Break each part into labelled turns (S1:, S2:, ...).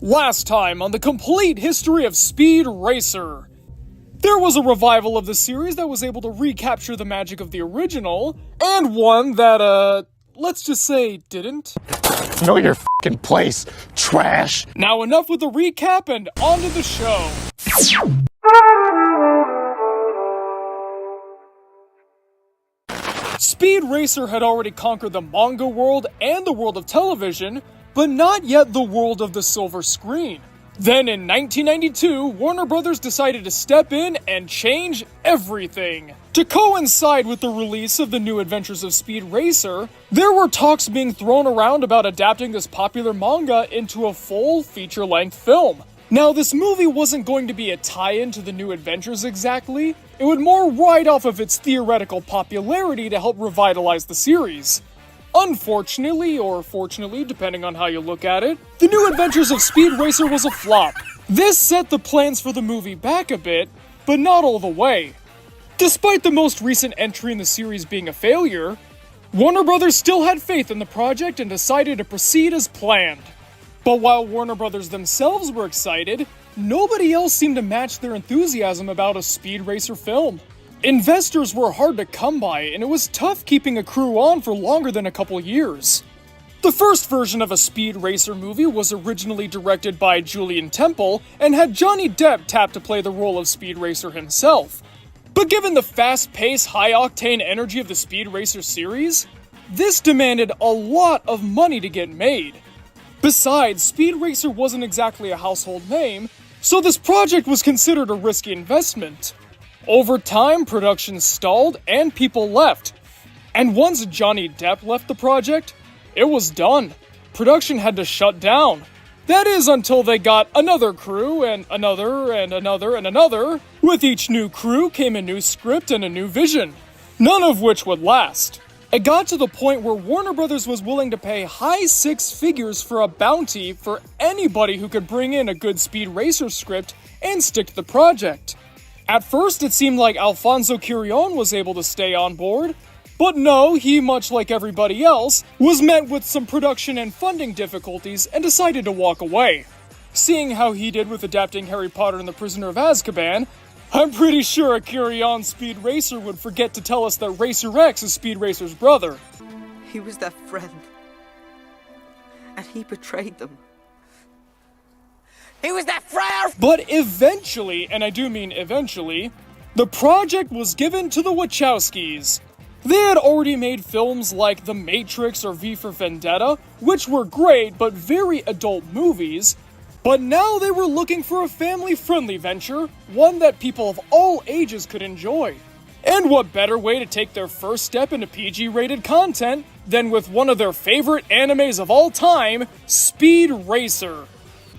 S1: Last time on the complete history of Speed Racer. There was a revival of the series that was able to recapture the magic of the original, and one that, let's just say, didn't.
S2: Know your f***ing place, trash!
S1: Now enough with the recap and on to the show. Speed Racer had already conquered the manga world and the world of television, but not yet the world of the silver screen. Then in 1992, Warner Brothers decided to step in and change everything. To coincide with the release of the New Adventures of Speed Racer, there were talks being thrown around about adapting this popular manga into a full feature-length film. Now, this movie wasn't going to be a tie-in to the New Adventures exactly. It would more ride off of its theoretical popularity to help revitalize the series. Unfortunately, or fortunately, depending on how you look at it, The New Adventures of Speed Racer was a flop. This set the plans for the movie back a bit, but not all the way. Despite the most recent entry in the series being a failure, Warner Brothers still had faith in the project and decided to proceed as planned. But while Warner Brothers themselves were excited, nobody else seemed to match their enthusiasm about a Speed Racer film. Investors were hard to come by, and it was tough keeping a crew on for longer than a couple years. The first version of a Speed Racer movie was originally directed by Julian Temple and had Johnny Depp tapped to play the role of Speed Racer himself. But given the fast-paced, high-octane energy of the Speed Racer series, this demanded a lot of money to get made. Besides, Speed Racer wasn't exactly a household name, so this project was considered a risky investment. Over time, production stalled and people left. And once Johnny Depp left the project, it was done. Production had to shut down. That is until they got another crew and another and another and another. With each new crew came a new script and a new vision, none of which would last. It got to the point where Warner Brothers was willing to pay high six figures for a bounty for anybody who could bring in a good Speed Racer script and stick to the project. At first, it seemed like Alfonso Cuarón was able to stay on board, but no, he, much like everybody else, was met with some production and funding difficulties and decided to walk away. Seeing how he did with adapting Harry Potter and the Prisoner of Azkaban, I'm pretty sure a Cuarón Speed Racer would forget to tell us that Racer X is Speed Racer's brother.
S3: He was their friend, and he betrayed them. He was their friend!
S1: But eventually, and I do mean eventually, the project was given to the Wachowskis. They had already made films like The Matrix or V for Vendetta, which were great but very adult movies, but now they were looking for a family-friendly venture, one that people of all ages could enjoy. And what better way to take their first step into PG-rated content than with one of their favorite animes of all time, Speed Racer.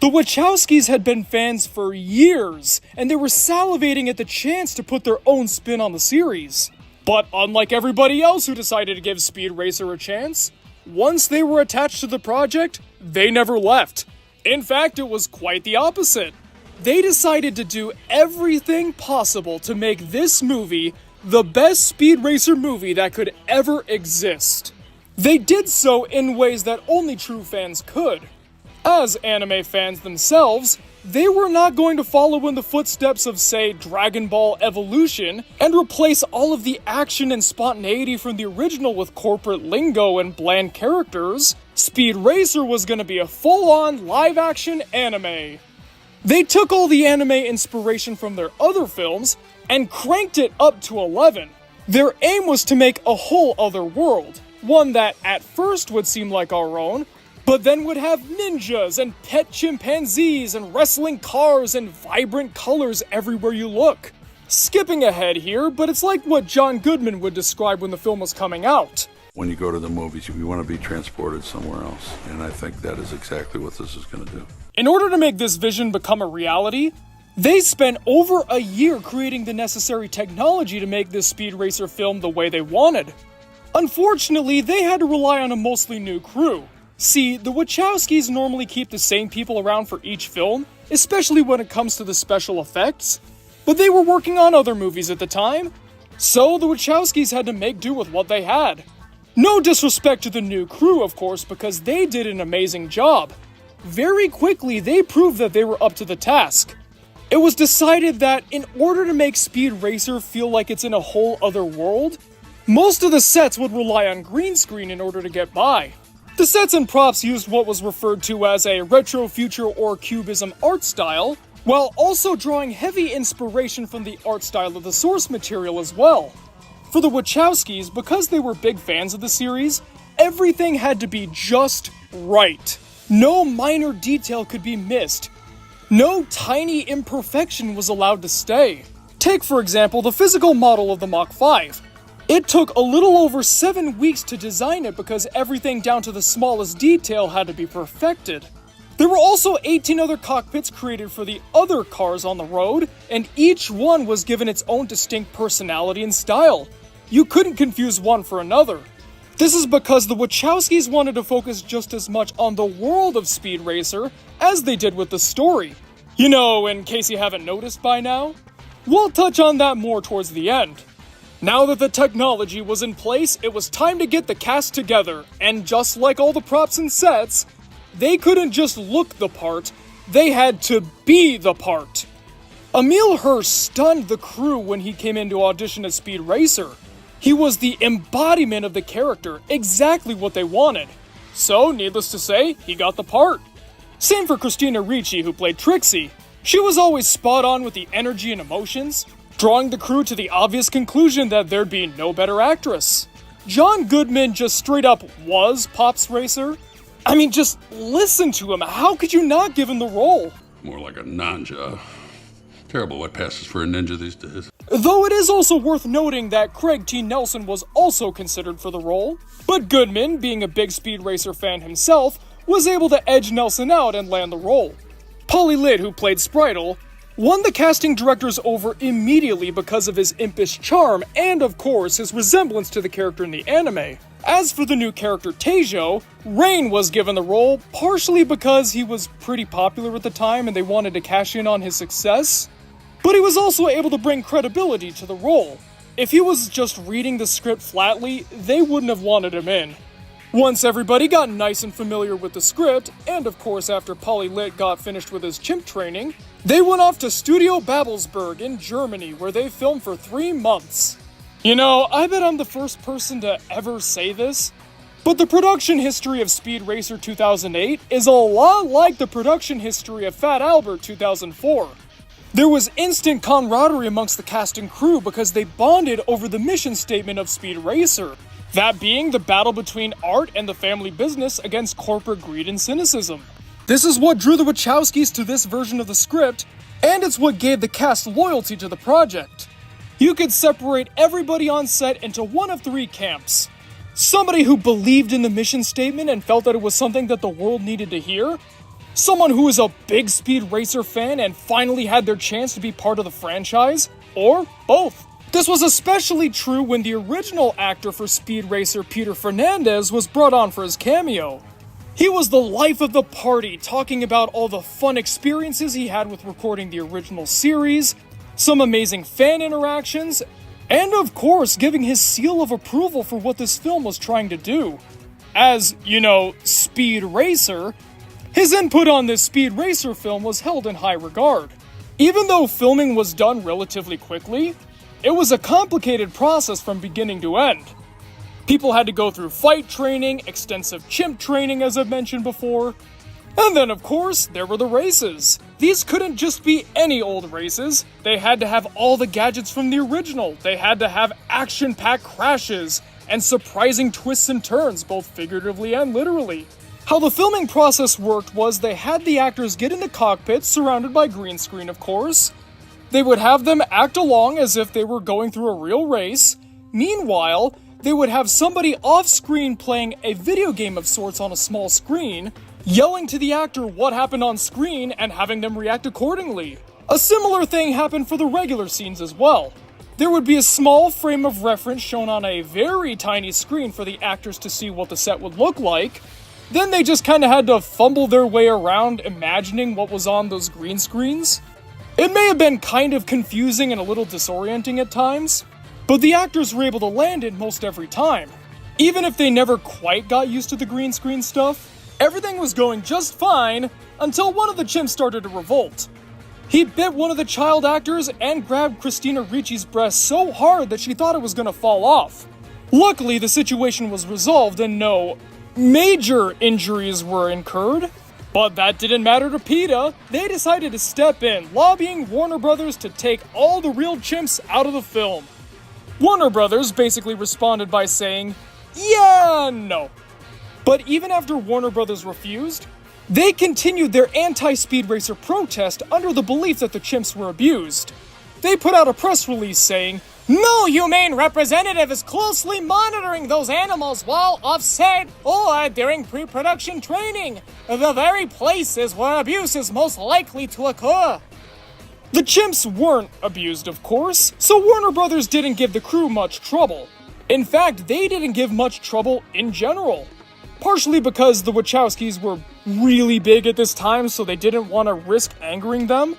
S1: The Wachowskis had been fans for years, and they were salivating at the chance to put their own spin on the series. But unlike everybody else who decided to give Speed Racer a chance, once they were attached to the project, they never left. In fact, it was quite the opposite. They decided to do everything possible to make this movie the best Speed Racer movie that could ever exist. They did so in ways that only true fans could. As anime fans themselves, they were not going to follow in the footsteps of, say, Dragon Ball Evolution and replace all of the action and spontaneity from the original with corporate lingo and bland characters. Speed Racer was going to be a full-on live-action anime. They took all the anime inspiration from their other films and cranked it up to 11. Their aim was to make a whole other world, one that at first would seem like our own, but then would have ninjas and pet chimpanzees and wrestling cars and vibrant colors everywhere you look. Skipping ahead here, but it's like what John Goodman would describe when the film was coming out.
S4: When you go to the movies, you want to be transported somewhere else, and I think that is exactly what this is going to do.
S1: In order to make this vision become a reality, they spent over a year creating the necessary technology to make this Speed Racer film the way they wanted. Unfortunately, they had to rely on a mostly new crew. See, the Wachowskis normally keep the same people around for each film, especially when it comes to the special effects, but they were working on other movies at the time, so the Wachowskis had to make do with what they had. No disrespect to the new crew, of course, because they did an amazing job. very quickly they proved that they were up to the task. It was decided that in order to make Speed Racer feel like it's in a whole other world, most of the sets would rely on green screen in order to get by. The sets and props used what was referred to as a retro future or cubism art style, while also drawing heavy inspiration from the art style of the source material as well. For the Wachowskis, because they were big fans of the series, everything had to be just right. No minor detail could be missed. No tiny imperfection was allowed to stay. Take, for example, the physical model of the Mach 5. It took a little over 7 weeks to design it because everything down to the smallest detail had to be perfected. There were also 18 other cockpits created for the other cars on the road, and each one was given its own distinct personality and style. You couldn't confuse one for another. This is because the Wachowskis wanted to focus just as much on the world of Speed Racer as they did with the story. You know, in case you haven't noticed by now, we'll touch on that more towards the end. Now that the technology was in place, it was time to get the cast together, and just like all the props and sets, they couldn't just look the part, they had to be the part. Emile Hirsch stunned the crew when he came in to audition as Speed Racer. He was the embodiment of the character, exactly what they wanted. So, needless to say, he got the part. Same for Christina Ricci, who played Trixie. She was always spot on with the energy and emotions, drawing the crew to the obvious conclusion that there'd be no better actress. John Goodman just straight up was Pop's Racer. I mean, just listen to him. How could you not give him the role?
S4: More like a ninja. Terrible what passes for a ninja these days.
S1: Though it is also worth noting that Craig T. Nelson was also considered for the role, but Goodman, being a big Speed Racer fan himself, was able to edge Nelson out and land the role. Polly Litt, who played Spritle, won the casting directors over immediately because of his impish charm and, of course, his resemblance to the character in the anime. As for the new character Teijo, Rain was given the role partially because he was pretty popular at the time and they wanted to cash in on his success, but he was also able to bring credibility to the role. If he was just reading the script flatly, they wouldn't have wanted him in. Once everybody got nice and familiar with the script, and of course after Polly Litt got finished with his chimp training, they went off to Studio Babelsberg in Germany where they filmed for 3 months. You know, I bet I'm the first person to ever say this, but the production history of Speed Racer 2008 is a lot like the production history of Fat Albert 2004. There was instant camaraderie amongst the cast and crew because they bonded over the mission statement of Speed Racer, that being the battle between art and the family business against corporate greed and cynicism. This is what drew the Wachowskis to this version of the script, and it's what gave the cast loyalty to the project. You could separate everybody on set into one of 3 camps. Somebody who believed in the mission statement and felt that it was something that the world needed to hear. Someone who was a big Speed Racer fan and finally had their chance to be part of the franchise. Or both. This was especially true when the original actor for Speed Racer, Peter Fernandez, was brought on for his cameo. He was the life of the party, talking about all the fun experiences he had with recording the original series, some amazing fan interactions, and of course giving his seal of approval for what this film was trying to do. As, you know, Speed Racer, his input on this Speed Racer film was held in high regard. Even though filming was done relatively quickly, it was a complicated process from beginning to end. People had to go through fight training, extensive chimp training as I've mentioned before, and then of course, there were the races. These couldn't just be any old races, they had to have all the gadgets from the original, they had to have action-packed crashes, and surprising twists and turns, both figuratively and literally. How the filming process worked was they had the actors get in the cockpit, surrounded by green screen of course. They would have them act along as if they were going through a real race. Meanwhile, they would have somebody off-screen playing a video game of sorts on a small screen, yelling to the actor what happened on screen and having them react accordingly. A similar thing happened for the regular scenes as well. There would be a small frame of reference shown on a very tiny screen for the actors to see what the set would look like. Then they just kinda had to fumble their way around imagining what was on those green screens. It may have been kind of confusing and a little disorienting at times, but the actors were able to land it most every time. Even if they never quite got used to the green screen stuff, Everything was going just fine until one of the chimps started to revolt. He bit one of the child actors and grabbed Christina Ricci's breast so hard that she thought it was gonna fall off. Luckily, the situation was resolved and no major injuries were incurred. But that didn't matter to PETA. They decided to step in, lobbying Warner Brothers to take all the real chimps out of the film. Warner Brothers basically responded by saying, yeah, no. But even after Warner Brothers refused, they continued their anti-Speed Racer protest under the belief that the chimps were abused. They put out a press release saying, "No humane representative is closely monitoring those animals while offset or during pre-production training, the very places where abuse is most likely to occur." The chimps weren't abused, of course, so Warner Brothers didn't give the crew much trouble. In fact, they didn't give much trouble in general. Partially because the Wachowskis were really big at this time, so they didn't want to risk angering them,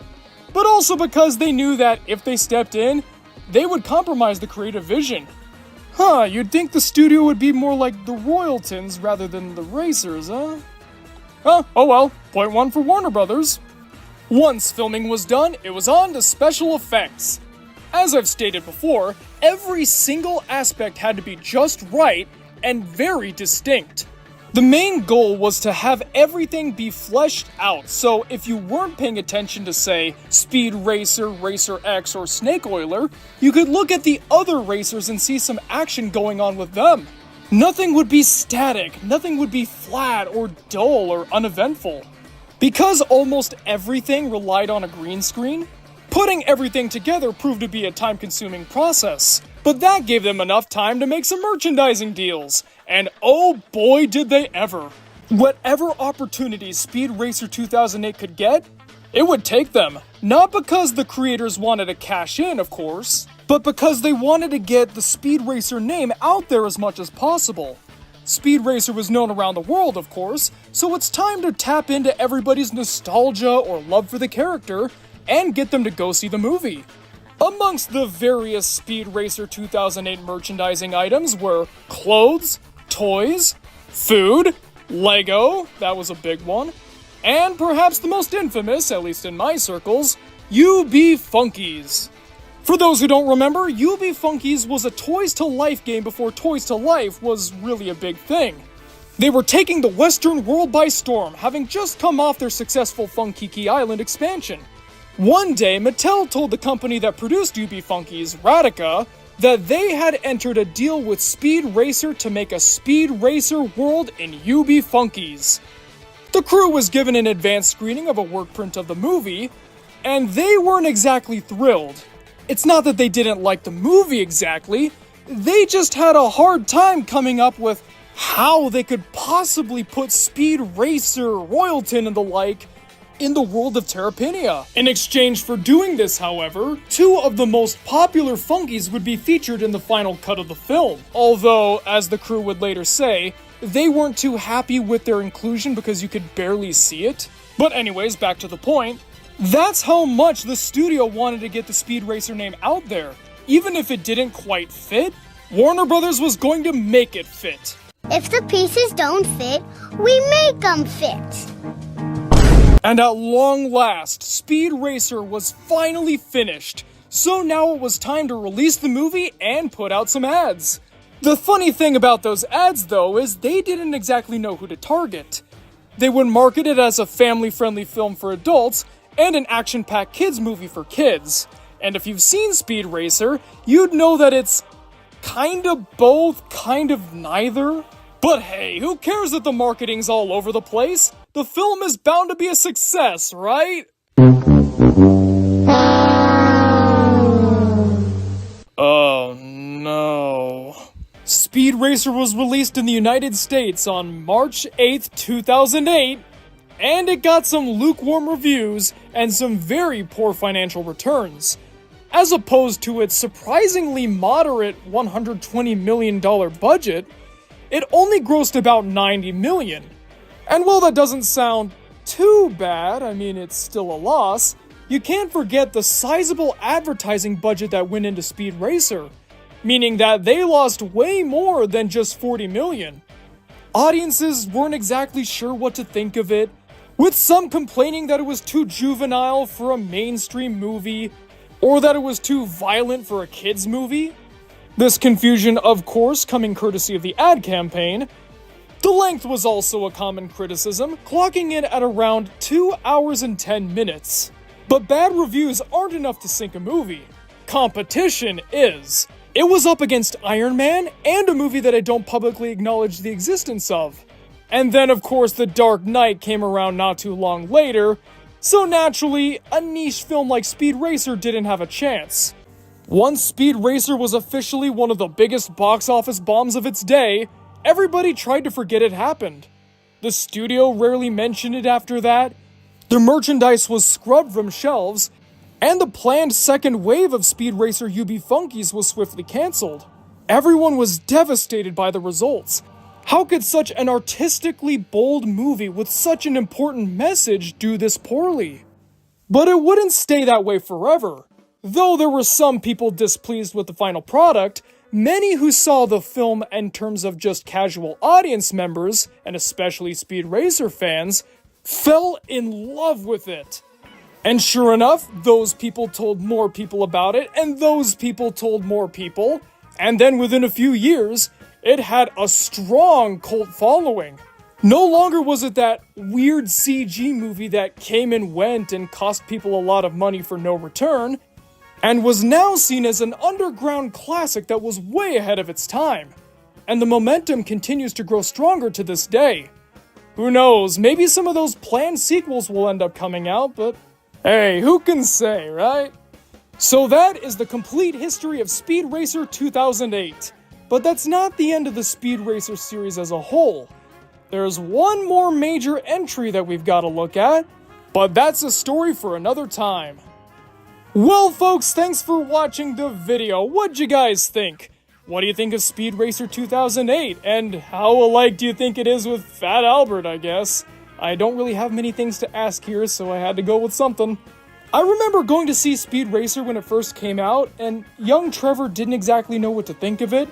S1: but also because they knew that if they stepped in, they would compromise the creative vision. You'd think the studio would be more like the Royaltons rather than the Racers, huh? Oh well, point one for Warner Brothers. Once filming was done, it was on to special effects. As I've stated before, every single aspect had to be just right and very distinct. The main goal was to have everything be fleshed out, so if you weren't paying attention to, say, Speed Racer, Racer X, or Snake Oiler, you could look at the other racers and see some action going on with them. Nothing would be static, nothing would be flat or dull or uneventful. Because almost everything relied on a green screen, putting everything together proved to be a time-consuming process. But that gave them enough time to make some merchandising deals. And oh boy did they ever. Whatever opportunities Speed Racer 2008 could get, it would take them. Not because the creators wanted to cash in, of course, but because they wanted to get the Speed Racer name out there as much as possible. Speed Racer was known around the world, of course, so it's time to tap into everybody's nostalgia or love for the character and get them to go see the movie. Amongst the various Speed Racer 2008 merchandising items were clothes, toys, food, Lego, that was a big one, and perhaps the most infamous, at least in my circles, UB Funkies. For those who don't remember, UB Funkies was a Toys to Life game before Toys to Life was really a big thing. They were taking the Western world by storm, having just come off their successful Funkiki Island expansion. One day, Mattel told the company that produced UB Funkies, Radica, that they had entered a deal with Speed Racer to make a Speed Racer world in UB Funkies. The crew was given an advanced screening of a work print of the movie, and they weren't exactly thrilled. It's not that they didn't like the movie exactly, they just had a hard time coming up with how they could possibly put Speed Racer, Royalton, and the like in the world of Terrapinea. In exchange for doing this, however, two of the most popular Funkies would be featured in the final cut of the film. Although, as the crew would later say, they weren't too happy with their inclusion because you could barely see it. But anyways, back to the point. That's how much the studio wanted to get the Speed Racer name out there. Even if it didn't quite fit, Warner Brothers was going to make it fit.
S5: If the pieces don't fit, we make them fit.
S1: And at long last, Speed Racer was finally finished, so now it was time to release the movie and put out some ads. The funny thing about those ads, though, is they didn't exactly know who to target. They would market it as a family-friendly film for adults and an action-packed kids movie for kids. And if you've seen Speed Racer, you'd know that it's kind of both, kind of neither. But hey, who cares that the marketing's all over the place? The film is bound to be a success, right? Oh no. Speed Racer was released in the United States on March 8th, 2008, and it got some lukewarm reviews and some very poor financial returns. As opposed to its surprisingly moderate $120 million budget, it only grossed about $90 million. And while that doesn't sound too bad, I mean, it's still a loss, you can't forget the sizable advertising budget that went into Speed Racer, meaning that they lost way more than just $40 million. audiences weren't exactly sure what to think of it, with some complaining that it was too juvenile for a mainstream movie, or that it was too violent for a kids' movie. This confusion, of course, coming courtesy of the ad campaign. The length was also a common criticism, clocking in at around 2 hours and 10 minutes. But bad reviews aren't enough to sink a movie. Competition is. It was up against Iron Man and a movie that I don't publicly acknowledge the existence of. And then, of course, The Dark Knight came around not too long later, so naturally, a niche film like Speed Racer didn't have a chance. Once Speed Racer was officially one of the biggest box office bombs of its day, everybody tried to forget it happened. The studio rarely mentioned it after that, the merchandise was scrubbed from shelves, and the planned second wave of Speed Racer UB Funkies was swiftly cancelled. Everyone was devastated by the results. How could such an artistically bold movie with such an important message do this poorly? But it wouldn't stay that way forever. Though there were some people displeased with the final product, many who saw the film in terms of just casual audience members, and especially Speed Racer fans, fell in love with it. And sure enough, those people told more people about it, and those people told more people, and then within a few years, it had a strong cult following. No longer was it that weird CG movie that came and went and cost people a lot of money for no return, and was now seen as an underground classic that was way ahead of its time. And the momentum continues to grow stronger to this day. Who knows, maybe some of those planned sequels will end up coming out, but hey, who can say, right? So that is the complete history of Speed Racer 2008. But that's not the end of the Speed Racer series as a whole. There's one more major entry that we've got to look at, but that's a story for another time. Well, folks, thanks for watching the video. What'd you guys think? What do you think of Speed Racer 2008? And how alike do you think it is with Fat Albert, I guess? I don't really have many things to ask here, so I had to go with something. I remember going to see Speed Racer when it first came out, and young Trevor didn't exactly know what to think of it.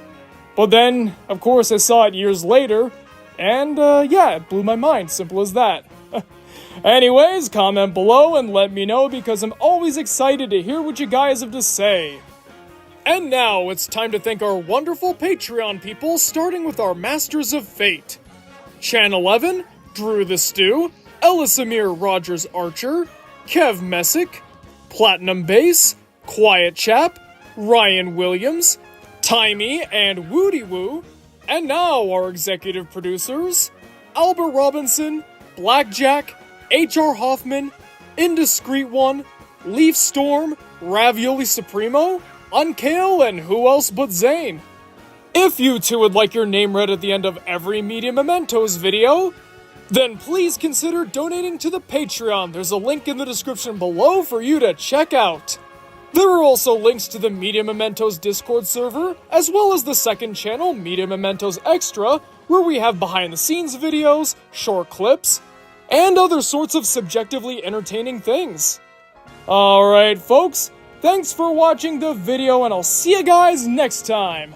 S1: But then, of course, I saw it years later, and yeah, it blew my mind, simple as that. Anyways, comment below and let me know because I'm always excited to hear what you guys have to say. And now it's time to thank our wonderful Patreon people, starting with our Masters of Fate. Chan 11, Drew the Stew, Elisamir Rogers Archer, Kev Messick, Platinum Bass, Quiet Chap, Ryan Williams, Timey and Woody Woo, and now our executive producers, Albert Robinson, Blackjack, H.R. Hoffman, Indiscreet One, Leaf Storm, Ravioli Supremo, Unkale, and who else but Zane. If you two would like your name read at the end of every Media Mementos video, then please consider donating to the Patreon. There's a link in the description below for you to check out. There are also links to the Media Mementos Discord server, as well as the second channel, Media Mementos Extra, where we have behind-the-scenes videos, short clips, and other sorts of subjectively entertaining things. Alright folks, thanks for watching the video and I'll see you guys next time!